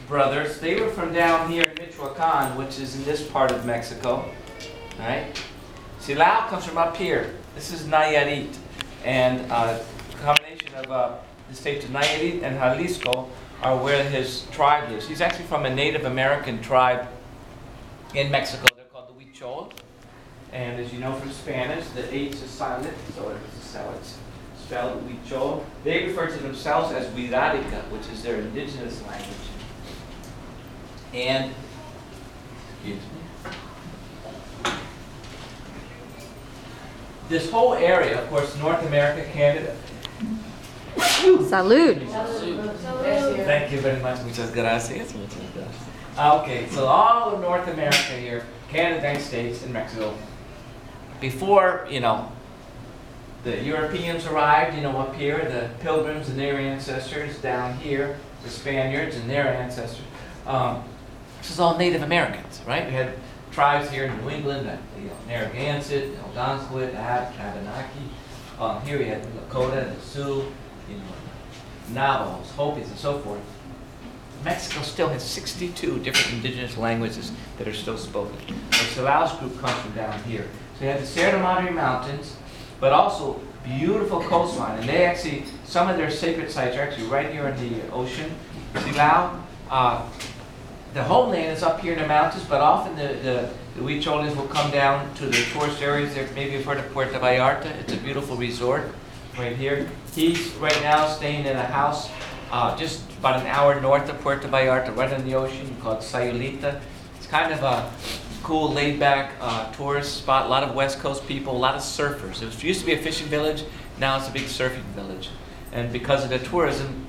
brothers. They were from down here in Michoacan, which is in this part of Mexico. Right? Cilau comes from up here. This is Nayarit. And a combination of the states of Nayarit and Jalisco are where his tribe lives. He's actually from a Native American tribe in Mexico. They're called the Huichol. And as you know from Spanish, the H is silent, so it's spelled Huichol. They refer to themselves as Huirarica, which is their indigenous language. And, excuse me, this whole area, of course, North America, Canada. Salud. Salud. Thank you very much. Muchas gracias. Okay, so all of North America here, Canada, United States, and Mexico. Before, the Europeans arrived, up here, the Pilgrims and their ancestors, down here, the Spaniards and their ancestors. This is all Native Americans, right? We had tribes here in New England, Narragansett, Algonquin, Abenaki. Here we had the Lakota, the Sioux, Navajos, Hopis, and so forth. Mexico still has 62 different indigenous languages that are still spoken. So Cilau's group comes from down here. So you have the Sierra Madre Mountains, but also beautiful coastline. And they actually, some of their sacred sites are actually right here in the ocean. Cilau, the homeland is up here in the mountains, but often the Huicholes will come down to the tourist areas. Maybe you've heard of Puerto Vallarta. It's a beautiful resort right here. He's right now staying in a house just about an hour north of Puerto Vallarta, right on the ocean, called Sayulita. It's kind of a cool, laid-back tourist spot. A lot of West Coast people, a lot of surfers. It used to be a fishing village. Now it's a big surfing village. And because of the tourism,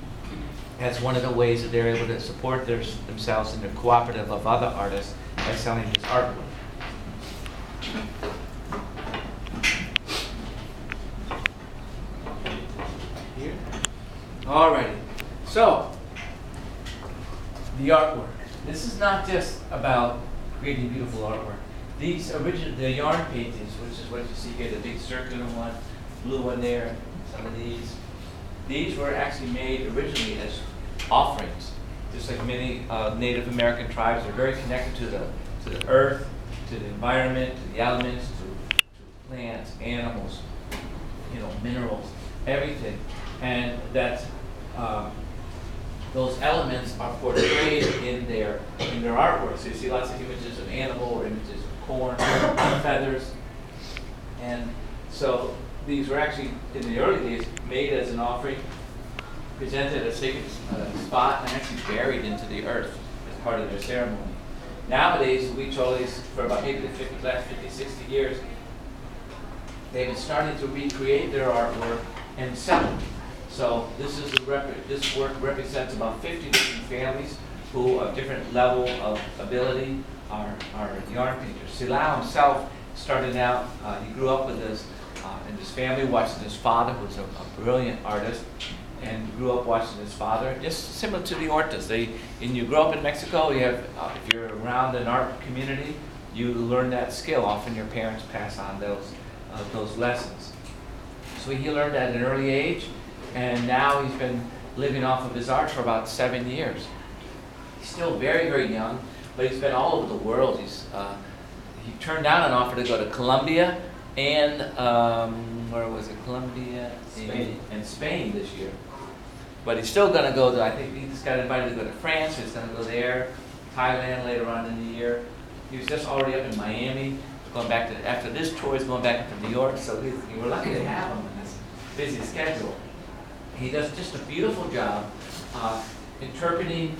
that's one of the ways that they're able to support themselves and they're cooperative of other artists by selling this artwork. Here. Alrighty. So, the artwork. This is not just about creating beautiful artwork. These the yarn paintings, which is what you see here, the big circular one, blue one there, some of these. These were actually made originally as offerings. Just like many Native American tribes are very connected to the earth, to the environment, to the elements, to plants, animals, minerals, everything. And that those elements are portrayed in their artwork. So you see lots of images of animal or images of corn, feathers. And so these were actually, in the early days, made as an offering, presented at a sacred spot, and actually buried into the earth as part of their ceremony. Nowadays, the Huicholes, for about maybe the last 50, 60 years, they've been starting to recreate their artwork and sell it. So this work represents about 50 different families who, of different level of ability, are yarn painters. Cilau himself started out, he grew up with this in his family, watching his father, who was a brilliant artist, and grew up watching his father, just similar to the Hortas. And you grow up in Mexico, you have, if you're around an art community, you learn that skill. Often your parents pass on those lessons. So he learned at an early age, and now he's been living off of his art for about 7 years. He's still very, very young, but he's been all over the world. He turned down an offer to go to Colombia and, where was it, Colombia and Spain this year. But he's still going to go I think he just got invited to go to France, he's going to go there, Thailand later on in the year. He was just already up in Miami, going back after this tour, he's going back up to New York, so we were lucky to have him in this busy schedule. He does just a beautiful job interpreting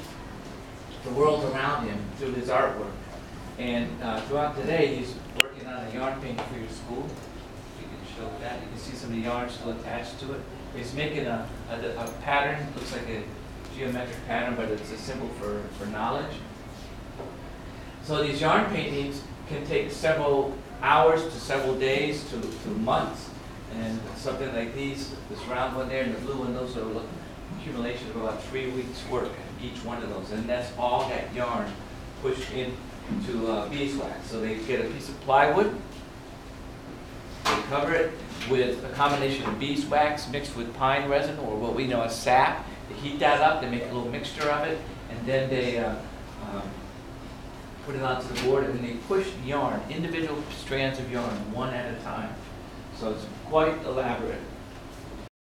the world around him through his artwork. And throughout the day, he's working on a yarn painting for your school. You can show that. You can see some of the yarn still attached to it. He's making a pattern, looks like a geometric pattern, but it's a symbol for knowledge. So these yarn paintings can take several hours to several days to months. And something like these, this round one there and the blue one, those are accumulation of about 3 weeks' work, each one of those. And that's all that yarn pushed into beeswax. So they get a piece of plywood, they cover it with a combination of beeswax mixed with pine resin, or what we know as sap, They heat that up, they make a little mixture of it, and then they put it onto the board, and then they push yarn, individual strands of yarn, one at a time. So it's quite elaborate.